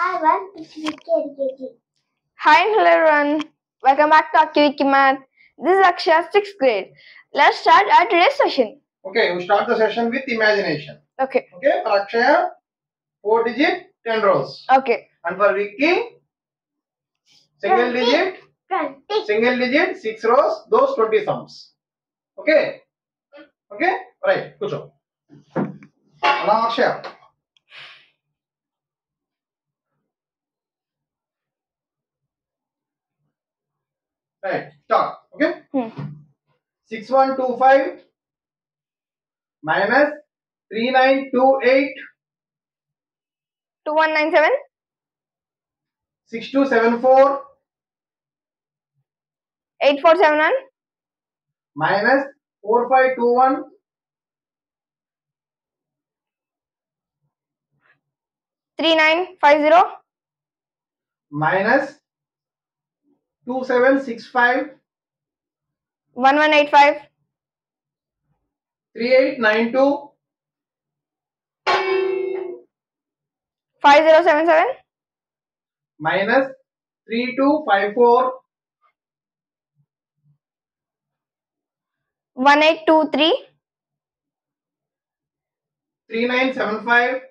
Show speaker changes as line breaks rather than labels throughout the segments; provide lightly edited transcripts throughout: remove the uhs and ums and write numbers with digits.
Hi and hello everyone. Welcome back to Akiviki Math. This is Akshay, 6th grade. Let's start our today's session.
Okay, we start the session with imagination.
Okay.
Okay, for Akshay, 4 digit, 10 rows.
Okay.
And for Vicky, single digit, 6 rows, those 20 sums. Okay? Okay? Right, kucho. Now Akshay. Right, start. Okay? 6125 minus 3928
2197
6274
8471
minus 4521
3950
minus 2765
1185
3892
5077
minus 3254
1823
3975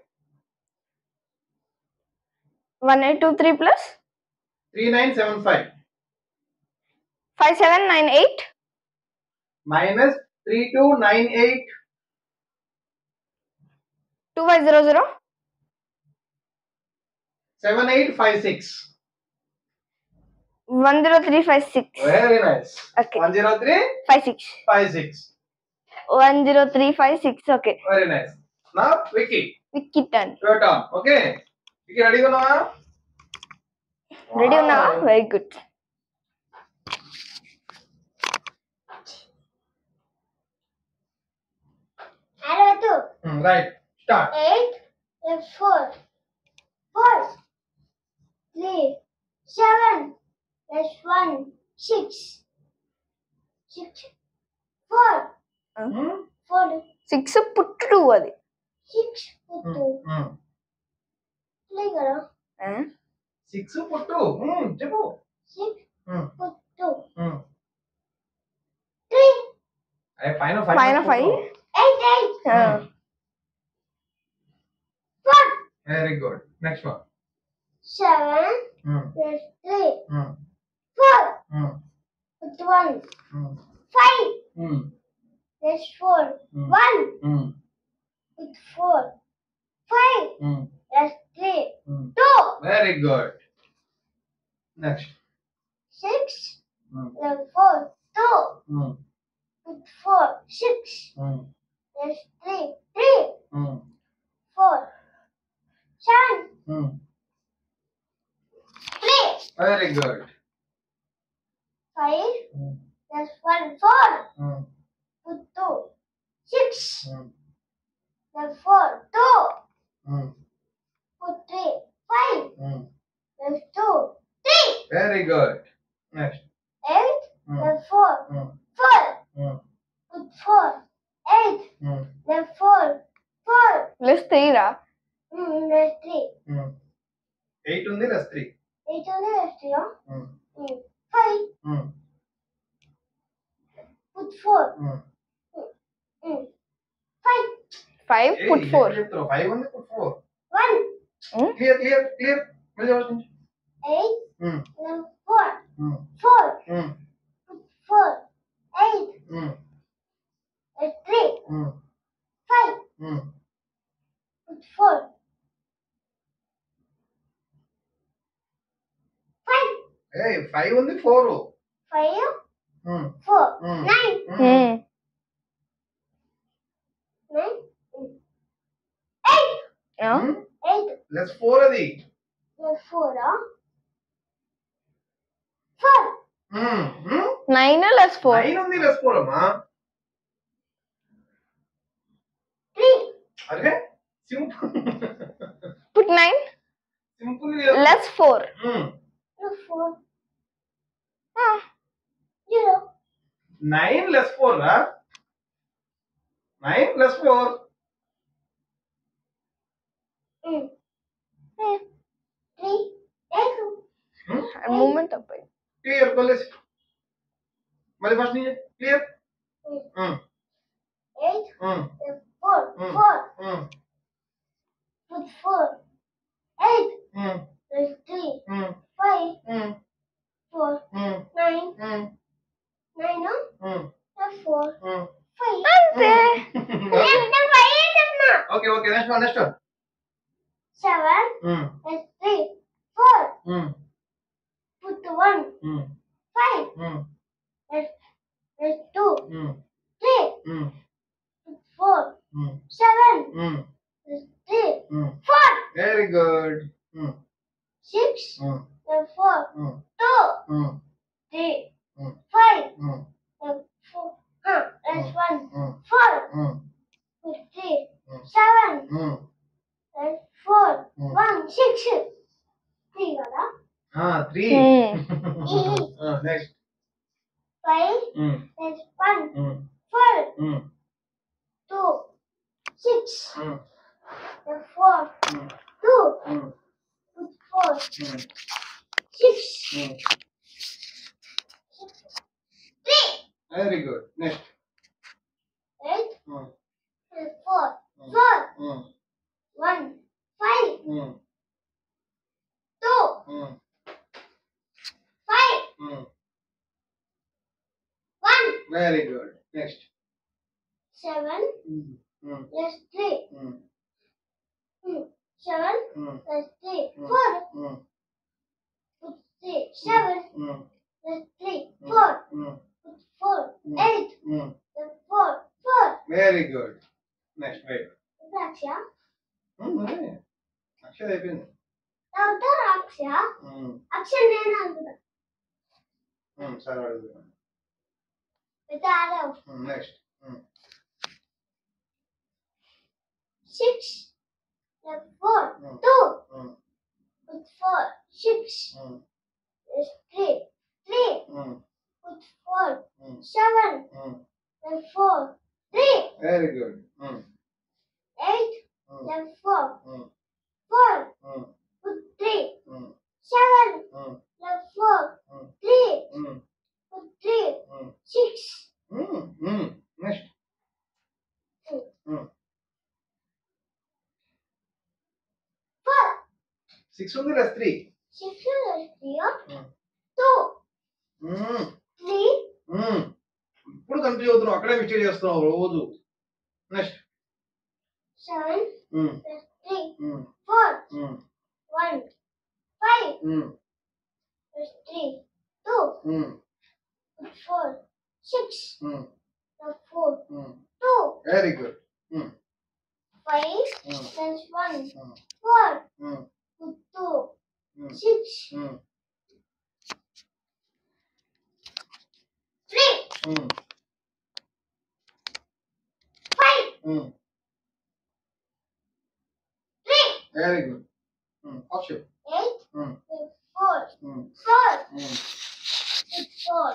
1823 plus
3975
5798
minus 3298
2500
7856.
10356.
Very nice.
Okay.
10356.
56. 10356. Okay.
Very nice. Now Vicky.
Vicky turn.
Your turn. Okay. Vicky, ready now?
Ready now? Very good.
Right. Start.
8 plus 4. 4. 3. 7 plus 1. 6. 6. 4. 4.
6 put 2 అది
6 put 2. Play karo.
6 put 2. చెప్పు.
6 put 2. 3.
అరే పైన
5.
8. 4.
Very good. Next one.
7 plus 3. 4. Put 1. 5 plus 4. 1. Put 4. 5 plus 3. 2.
Very good. Next.
6 plus 4. 2. Put 4. 6 plus 3. 3. 4. 7. 3.
Very good.
5 plus 1. 4. Put 2. 6 plus 4. 2. Put 3. 5 plus 2. 3.
Very good. Next.
8 plus 4. 4. Put 4. 8 plus 4. 4.
Plus 3 రా.
Plus 3.
8 ఉంది plus 3.
8 only plus 3, huh? 5. Put 4. 5.
5 put 4.
5 ఉంది put 4.
1.
Clear. మళ్ళీ ఆలోచించు.
8 plus 4. 4. Put 4. 8 plus 3. 5. Put 4. 5.
Hey, 5 ఉంది 4.
5. 4. 9. 9. 8. 8
plus 4 అది.
plus 4, huh? 4.
9 plus 4.
9 ఉంది plus 4 అమ్మా.
3.
అరే simple.
Put 9
simple
less 4.
Plus 4. 0.
9 less 4 రా. 9 plus 4.
3.
And movement up.
Clear, college. Mali first nije. Clear.
8,
Hmm.
4,
Hmm.
4,
Hmm.
put 4, 8,
Hmm.
plus 3,
Hmm.
5,
Hmm.
4,
Hmm.
9,
Hmm.
9, no?
Hmm.
Plus 4,
Hmm.
5.
Ante.
Okay. Next one.
7,
Hmm.
plus 3, 4,
Hmm.
put 1,
Hmm.
5,
Hmm.
plus 2,
Hmm.
3,
Hmm.
put 4,
Hmm.
7,
Hmm.
plus 3,
Hmm.
4,
Very good. Hmm.
6,
Hmm.
plus 4,
Hmm.
2,
Hmm.
3,
Hmm.
5,
Hmm.
plus 4, plus 1,
Hmm.
4,
Hmm.
put 3,
Hmm.
7,
Hmm.
plus 4,
Hmm.
1, 6. 3 కదా?
3. Next.
5,
Hmm.
plus 1,
Hmm.
4,
Hmm.
2, 6,
Hmm.
plus 4,
Hmm.
2,
Hmm.
put 4,
Hmm.
6,
Hmm.
3,
Very good. Next.
8,
Hmm.
plus 4,
Hmm.
4,
Hmm.
1, 5,
Hmm.
2,
Hmm.
5,
Hmm.
1,
Very good. Next.
7,
Hmm. Hmm.
plus 3,
Hmm.
7,
Hmm.
plus 3,
Hmm.
4,
Hmm.
put 3, 7,
Hmm.
plus 3, 4,
Hmm.
put 4,
Hmm.
8,
Hmm.
plus 4, 4.
Very good. Next. Wait.
Raksha.
అదే అక్షర అయిపోయింది.
తర్వాత రాక్ష. అక్షర నేను అనుకున్నా.
సరే అడుగుతాను.
అయితే ఆడావు.
Next.
6, plus 4, 2, put 4, 6, plus 3, 3, put 4, 7, plus 4, 3,
very good.
8, plus 4, 4, put 3, 7, plus 4, 3, put 3, 6,
next.
4,
6 ఉంది plus 3.
6 plus 3, 2, 3,
ఇప్పుడు కన్ఫ్యూజ్ అవుతున్నావు, అక్కడే మిస్టేక్ చేస్తున్నావు రోజు. Next.
7, plus 3, 4, 1, 5, plus 3, 2, put 4, 6, plus 4, 2,
very good.
5, plus 1, 4, put 2, 6, 3, 5, 3,
very good. Option.
8, plus 4, 4, put 4,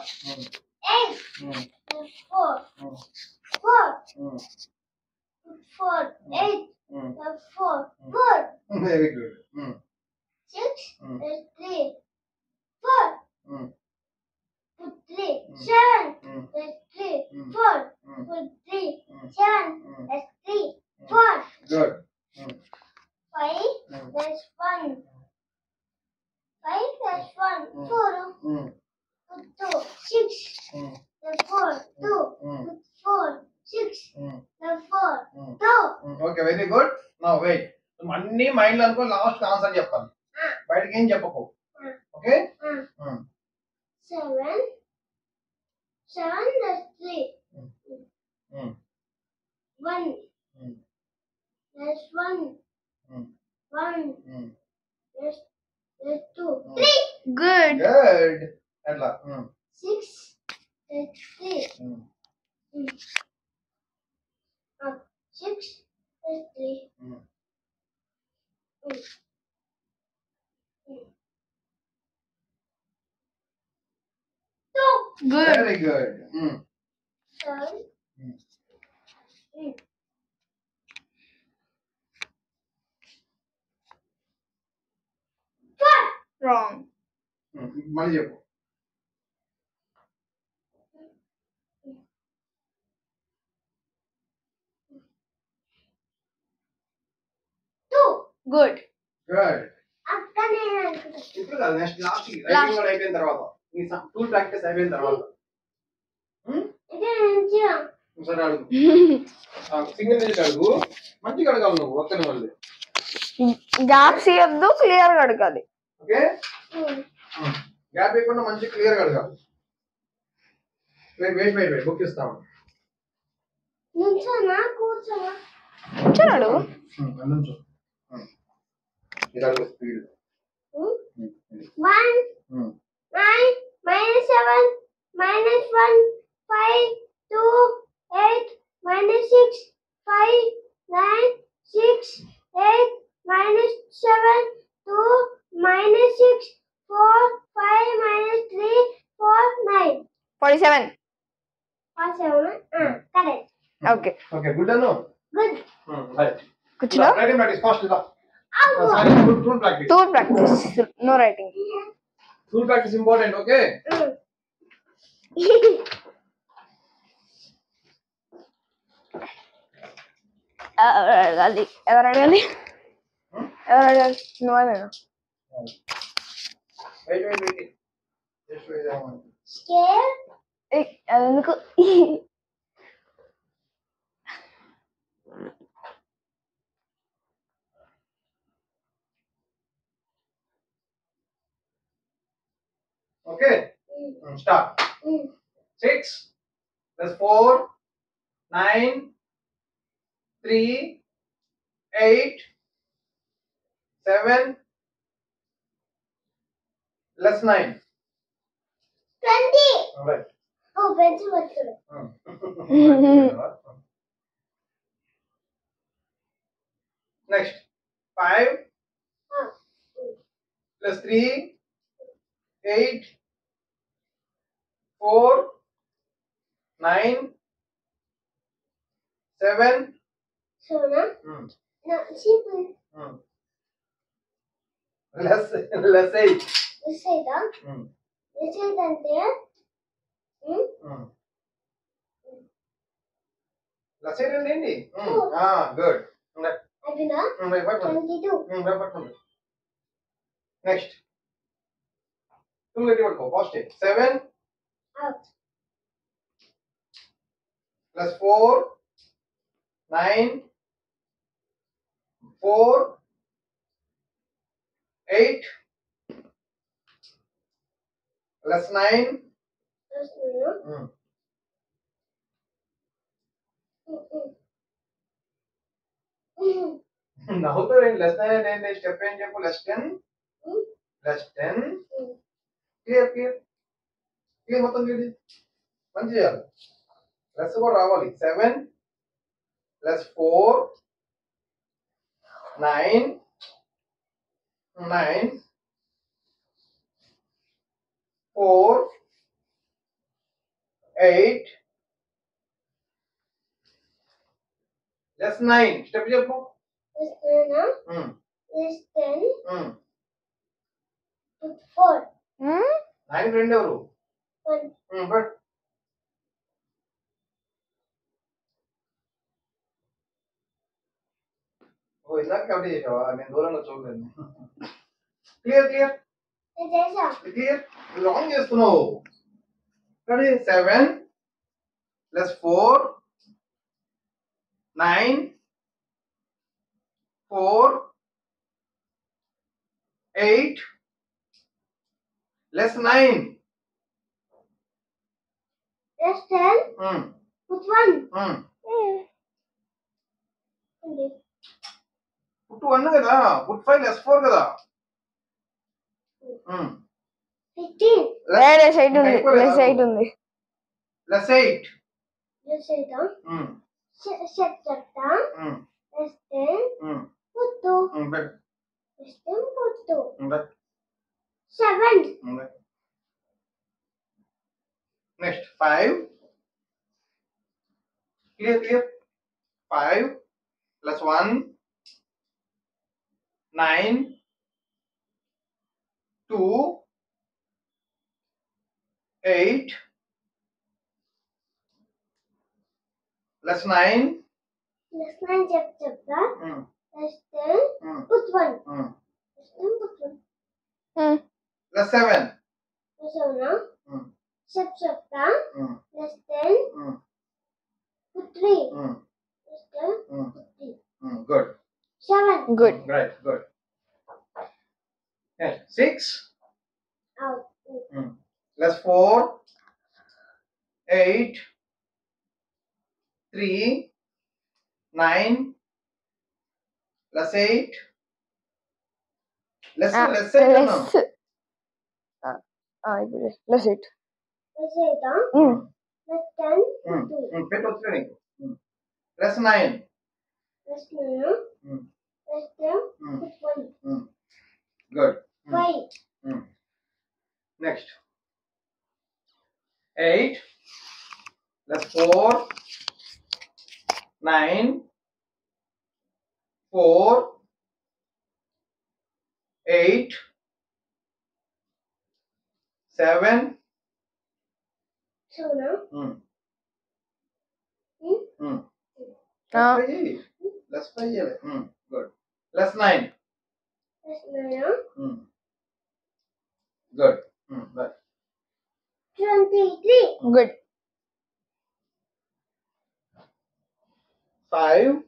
8, plus 4, 4, put 4, 8, plus 4, 4,
very good.
6, plus 3, 4, put 3, 7, plus 3, 4, put 3, 7, plus 3, 4,
good.
5, plus 1, 5 plus 1, 4, put 2, 6, plus 4, 2, put 4, 6, plus 4, 2.
Okay very good. Now wait. అన్ని mind లో అనుకో, last answer చెప్పాలి, బయటకి ఏం చెప్పకు. Okay.
7, 7 plus 3, 1, plus 1, 1, plus 2, 3,
Good.
Good. అట్లా.
6 plus 3, 6 plus 3, 2,
Good.
Very good.
7, 4,
Wrong.
మళ్ళీ చెప్పు.
2.
Good.
గుడ్.
అక్క నేను అనుకుంటా.
ఇప్పుడు కాదు, నెక్స్ట్ లాస్ట్ రైటింగ్ కూడా అయిపోయిన తర్వాత నీ టూల్ ప్రాక్టీస్ అయిపోయిన తర్వాత.
ఇది మంచిగా.
సరే అడుగు. సింగిల్ డిజిట్ అడుగు. మంచిగా అడగాలి నువ్వు ఒక్కని మళ్ళీ.
గ్యాప్స్ ఇవ్వద్దు, క్లియర్ గా అడగాలి.
ఓకే, గ్యాప్ ఇవ్వకుండా మంచి క్లియర్ గా అడగాలి. వెయిట్ బుక్ ఇస్తాము.
నిల్చోనా కూర్చోనా?
కూర్చొని అడుగు.
ఇది అడుగు speed.
1 9 -7 -1 5 2 8 -6 5 9 6 8 -7 2 -6 4 5 -3 4 9
47.
7 correct.
Okay
okay, good Anu.
Good.
Right.
కూర్చో.
రైటింగ్ ప్రాక్టీస్ ఫాస్ట్ లా. Sorry, tool practice.
Tool practice, no writing.
Tool practice important. Okay,
ఎవరు అడగాలి? నువ్వేనా?
వెయిట్. Just wait.
Scared?
అది ఎందుకు?
Okay, start. 6 + 4 9 3 8 7 + 9
20.
Right.
Oh, pencil వచ్చాడు.
నెక్స్ట్ 5 + 3 8 4 9 7
సోనా నా simple
less 8.
విసేదా విసేదంటే
less 8 ఏంటి? గుడ్.
అదినా 22.
నెక్స్ట్ 2 గట్టి పట్టుకో. పాజిటివ్ 7
అవుట్
+ 4 9 4 8 + 9
వస్తున్నా
నవ్వుతూ లెస్ 9 ఏంటి? స్టెప్ ఏం చెప్పు. లెస్ 10 క్లియర్ మొత్తం చేయండి. మంచి చేయాలి. లెస్ కూడా రావాలి. 7 + 4 9 4 8 + 9 స్టెప్ చెప్పు.
వస్తున్నా less than 4
9 రెండు ఎవరు?
1
బట్ ఇందాక కమిటీ చేసావా? నేను దూరంగా చూడలేదు. క్లియర్
చేసా
లాంగ్ చేస్తున్నావు. 7 + 4 9 4 8 + 9
less than put 1
పుట్టు 1 కదా. పుట్ 5 + 4 కదా.
15
లెస్ 8 ఉంది. లెస్ 8 ఉంది.
+ 8
less than set చెప్తా less than put 2 less than put 2 7
next 5 clear 5 + 1 9 2 8 plus 9.
Less 9 చెప్తా. Less 10. Put 1. Less 10 put 1.
Plus 7.
Plus 7. చెప్తా. Less 10. Put 3. Less 10. Put 3.
Good.
7.
Good.
Right. Good. Yes. 6
Out.
plus 4. 8 3 9 plus 8 less
Ah,
less 8
less.
no?
Less 8.
Less 8. Less 10. Put 2.
Pet వచ్చేది plus 9
Less 9. Less 10. Put 1.
Good.
5.
Next 8 plus 4 9 4 8 7
7.
Plus 5 good plus 9
Less 9.
good right
23.
Good.
5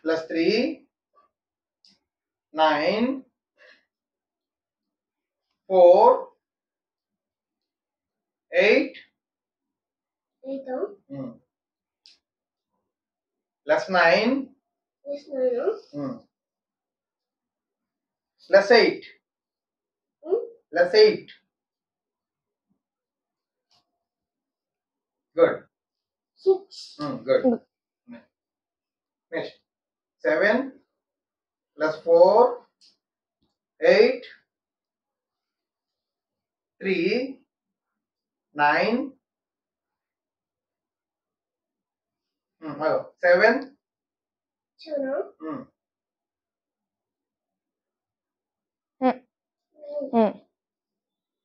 plus 3 9 4 8
8.
plus 9
Less 9.
plus 8 plus 8 good
6.
good next 7 plus 4 8 3 9 7
7.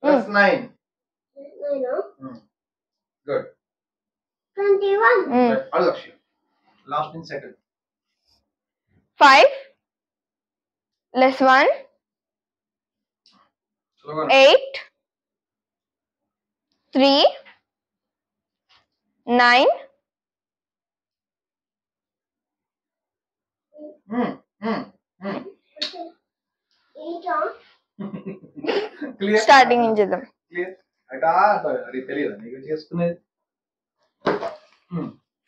plus 9
9.
good
21.
right Alakshi last in second
5 less 1.
slogan
8 3 9
clear
starting in చేద్దాం.
clear అటా అది తెలియదు నీకు చేసుకునేది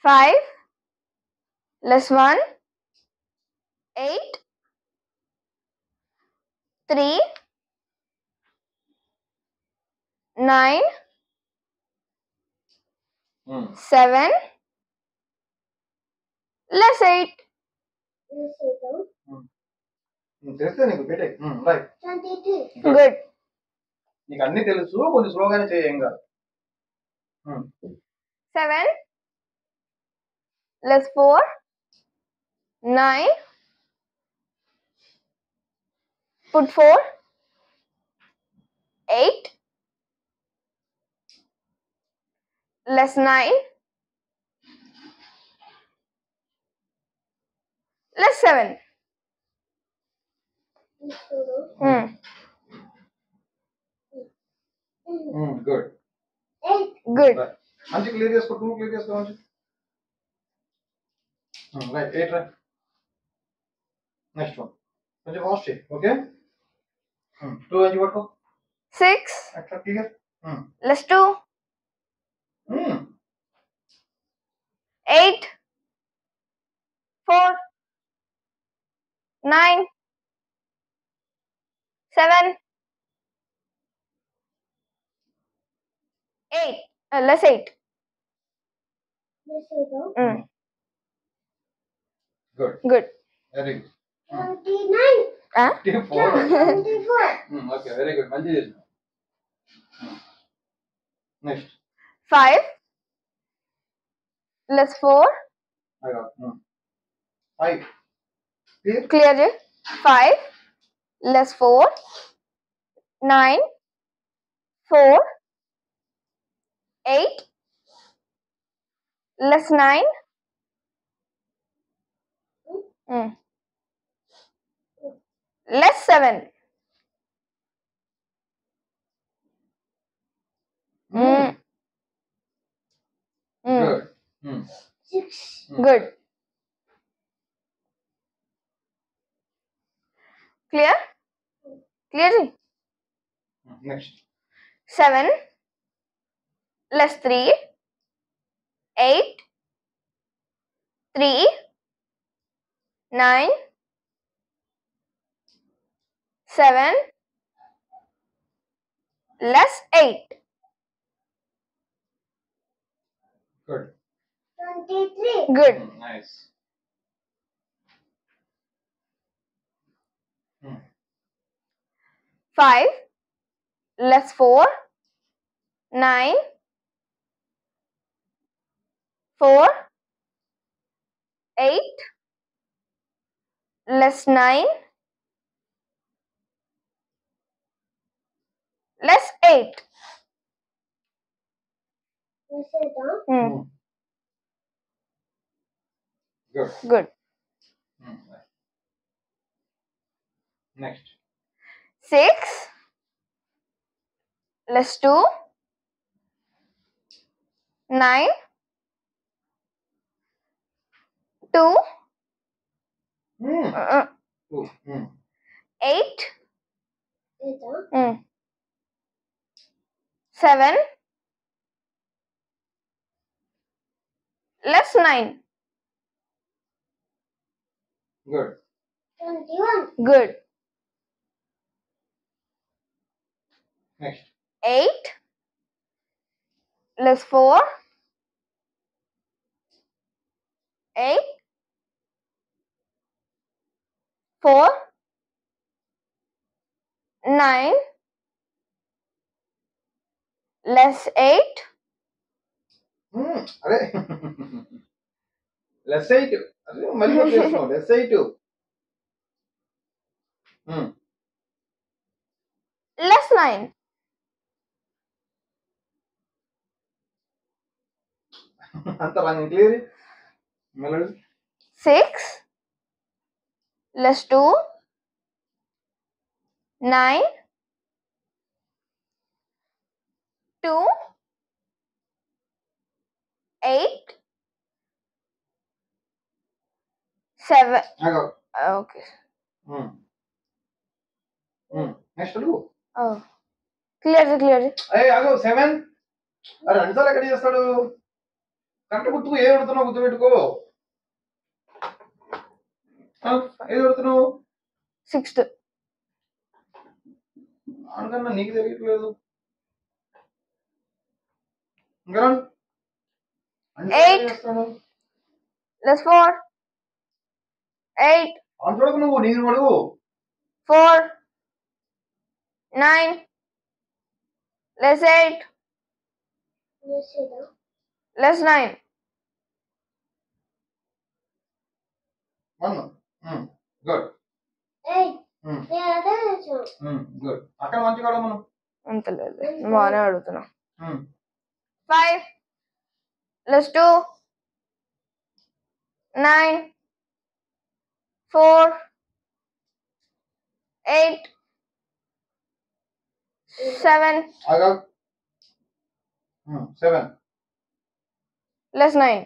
5 less 1 8 3 9 7 less 8.
తెలిస్తే నీకు BTech right
22.
Good.
నీకు అన్ని తెలుసు కొంచెం స్లోగానే చేయం కాదు
7 less 4 9 put 4 8 less 9 less 7.
Good
8.
Good.
మంచి క్లియర్ చేసుకో 2 క్లియర్ చేసుకో మంచి రైట్ 8 రైట్ నెక్స్ట్ వన్ కొంచెం ఫాస్ట్ చేయి ఓకే 2 అని పట్టుకో
6
అట్లా clear
less 2 8 4 9 7 8 less 8.
Good
Good.
Very good
29.
4
24.
Okay very good మంచి చేసిన next
5 less 4
I got 5 clear
clear je 5 less 4 9 4 8 less 9 less 7
Good.
6.
Good. Clear? Clear ji?
Next.
7 less 3 8 3 9 7 less 8
Good.
23.
good.
Nice.
5 less 4 9 4 8 less 9 less 8
You say down.
Good.
Good.
Next.
6 less 2 9 2
Two.
8
Say down.
7 less 9
Good.
21.
good.
Next.
8 less 4 8 4 9 less 8
అరే less 8 అదే మళ్ళీ చేస్తున్నావు less 8
less 9
అంత wrong clear melody
6 less 2 9 2 8 7
ఆగో
okay
next అడుగు
oh clear
ఆగో 7 అరే రెండుసార్లు ఎక్కడ చేస్తాడు కరెక్ట్ గుర్తుకు ఏది అడుగుతున్నావు గుర్తుపెట్టుకో ఏది అడుగుతున్నావు
6th
అనుకన్నా నీకు తెలియట్లేదు ఇంకా
8 less 4 8
అంతవరకు నువ్వు నేను అడుగు
4 9 less 8
You say down.
less 9
good
8. నేను అదే చేసాను.
గుడ్ అక్కడ మంచిగా అడగ మనం
అంత లేదు బాగానే అడుగుతున్నా 5 less 2 9 4 8 7
ఆగా 7
less 9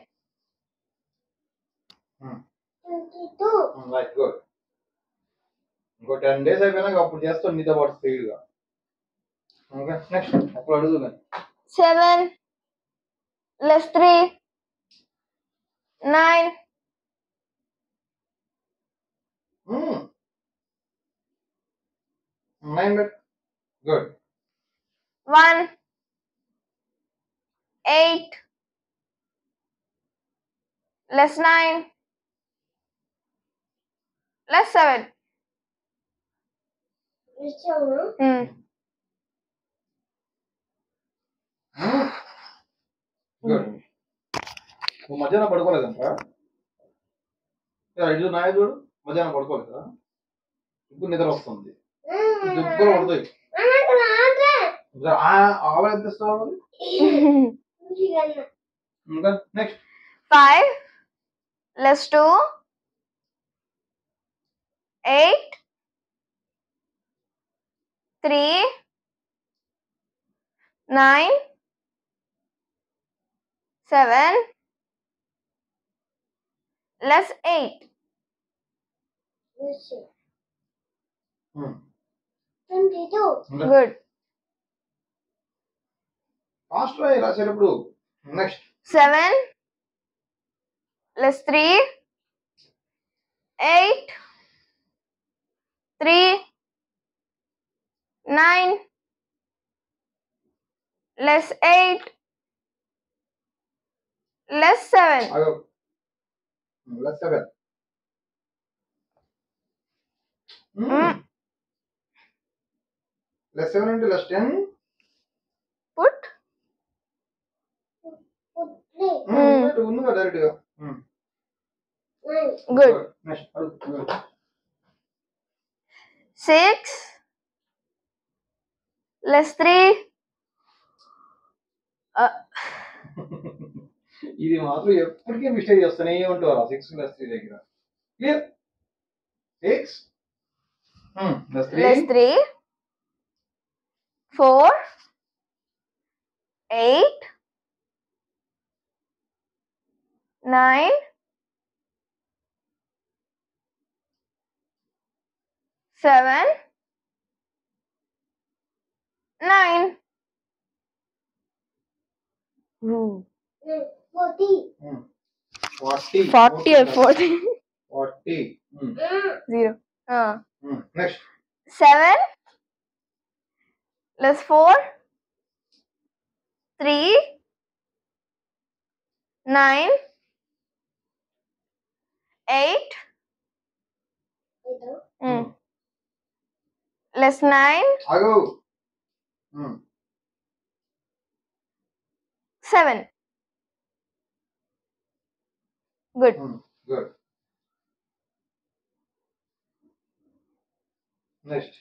22.
రైట్ గుడ్ ఇంకో 10 days అయిపోయినాక అప్పుడు చేస్తాను నీతో పాటు స్పీడ్గా ఓకే నెక్స్ట్ అప్పుడు అడుగు
7 less 3 9
9 bet good
1 8 less 9 less 7
ఇచ్చాను.
గుడ్ నువ్వు మధ్యాహ్నం పడుకోలేదంట ఐదు నా చూడు మధ్యాహ్నం పడుకోలేదు కదా ఇప్పుడు నిద్ర వస్తుంది దుబ్బలు పడతాయి
నాకు రాదే.
ఆవిడ ఎంత ఇస్తావు
ఈగన్న
ఇంకా next
5 less 2 8 3 9 7 less 8
22
good
fast గా రాసేటప్పుడు నెక్స్ట్
7 less 3 8 3 9 less 8 less 7
అగో లెస్ 7 లెస్ 7 అంటే లెస్ 10
put
ఉంది కదా డైరెక్ట్ గా
good
నెక్స్ట్
6 less 3
ఇది మాత్రం ఎప్పటికీ మిస్టేక్ చేస్తూనే ఉంటారు 6 ప్లస్ 3 దగ్గర clear 6 plus 3
less 3 4 8 9 7 9
40
40 or 40
40
0
next
7 less 4 3 9 8 less 9
ఆగు
7 good
good next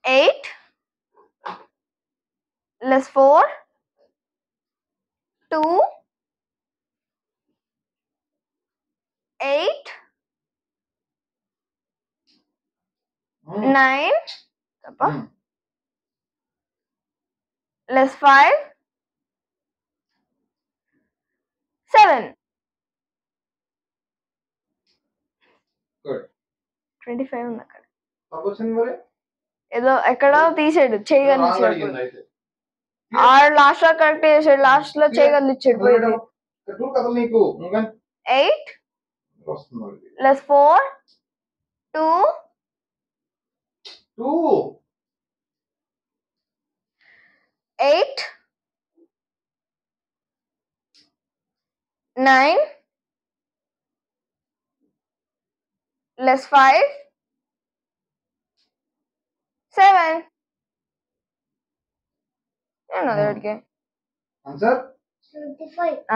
8 less 4 2 8 9 apa less 5 7
good
25 ఉంది అక్కడ
తప్పొచ్చింది మరి
ఏదో ఎక్కడో తీసాడు
రాంగ్
చేయగలిచాడు
అడిగింది అయితే
ఆ లాస్ట్ లో కరెక్ట్ చేసాడు లాస్ట్ లో చేయగలిచాడు పోయింది
టూ కథలు నీకు ఇంకా
8
వస్తుంది
less 4 2
2
8 9 less 5 7 ఏమన్నది వాడికి
ఆన్సర్
75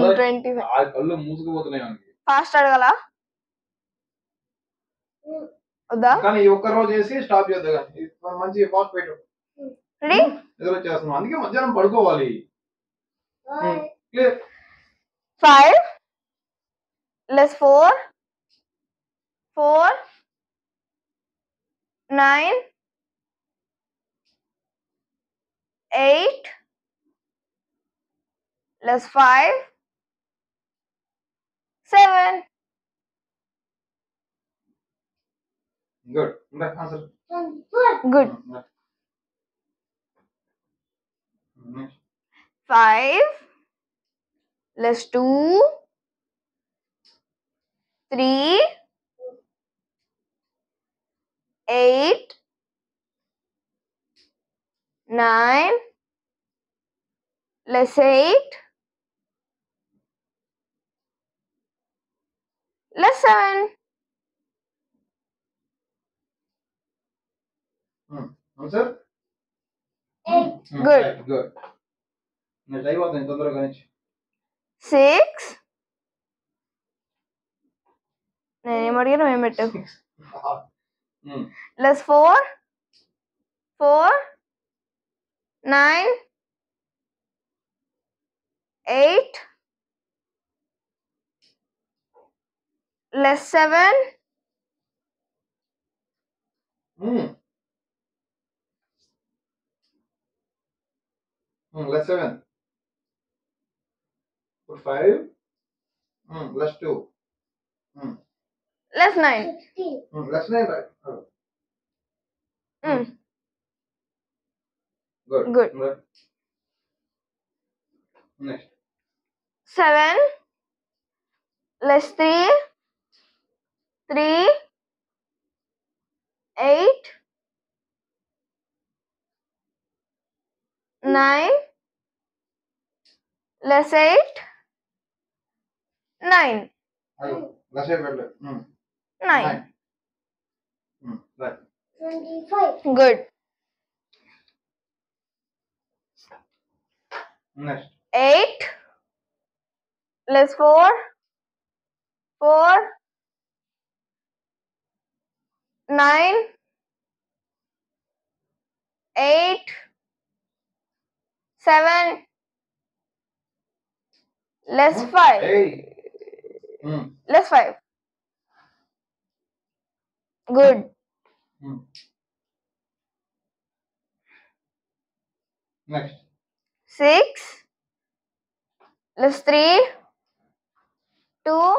25
ఆ కళ్ళు మూసుకుపోతున్నాయి మనకి
ఫాస్ట్ అడగల వద్దా
కానీ ఈ ఒక్క రోజు చేసి స్టాప్ చేద్దాం కానీ ఇది మంచి ఫాస్ట్ పెట్టు
రెడీ
ఎదురు వచ్చేస్తున్నాం అందుకే మధ్యాహ్నం పడుకోవాలి clear
5 less 4 4 9 8 less 5 7
good answer
24
good 5 less 2 3 8 9 less 8 less 7
answer
8
Good.
Good నేను టైం అవుతుంది తొందరగా నుంచి
6 నేనేం అడిగాను ఏం పెట్టావు less 4 4 9, 8, less 7,
Less 7. Put 5. Less 2.
less 9.
16.
Less 9, right?
Mm.
Good.
Good.
Next.
7, less 3, 3, 8, 9, less 8, 9.
Less 8, better.
9.
Right.
25.
Good.
Next.
8, less 4, 4, 9, 8, 7, less 5.
Hey.
Less 5. Good.
Next.
6, less 3, 2,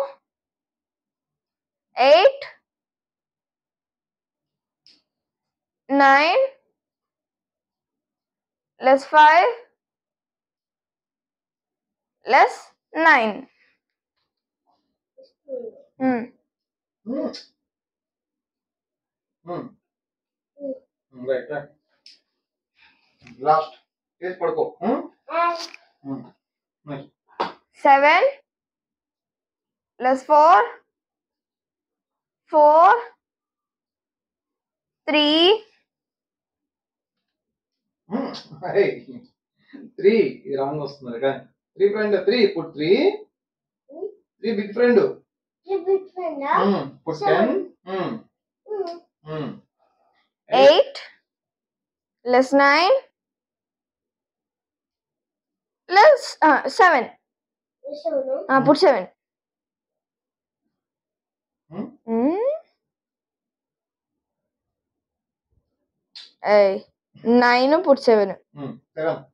8, 9, less 5, less 9.
Right. Last. Yes, padko. Next.
7, less 4, 4, 3,
Hey. 3. This wrong వస్తున్నారు కానీ 3 friend. 3. Put 3. 3 big friend.
3 big friend.
Put
7.
10.
8, less 9, less 7. Put 7. Hey, 9 put 7.
7.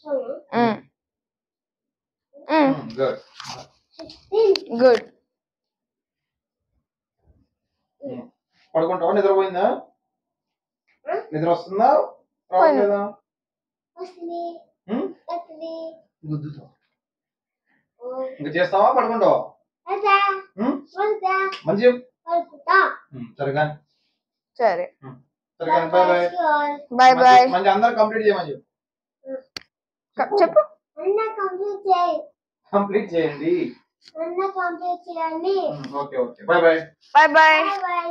7.
Good.
16.
Good.
పడుకుంటావా నిద్రపోయిందా నిద్ర వస్తుందా రావట్లేదా
వస్తుంది. వస్తుంది.
గుద్దుతావు ఇంకా చేస్తావా పడుకుంటావా
వద్దా. వద్దా.
మంచి
పడుకుంటా.
సరిగా
సరే.
సరిగా బాయ్ బాయ్
బాయ్ బాయ్.
మంచి అందరూ కంప్లీట్ చేయమని
చెప్పు.
అన్న కంప్లీట్ చేయి.
కంప్లీట్ చేయండి.
అన్న కంప్లీట్ చేయాలి.
Okay okay bye bye.
Bye bye.
Bye bye.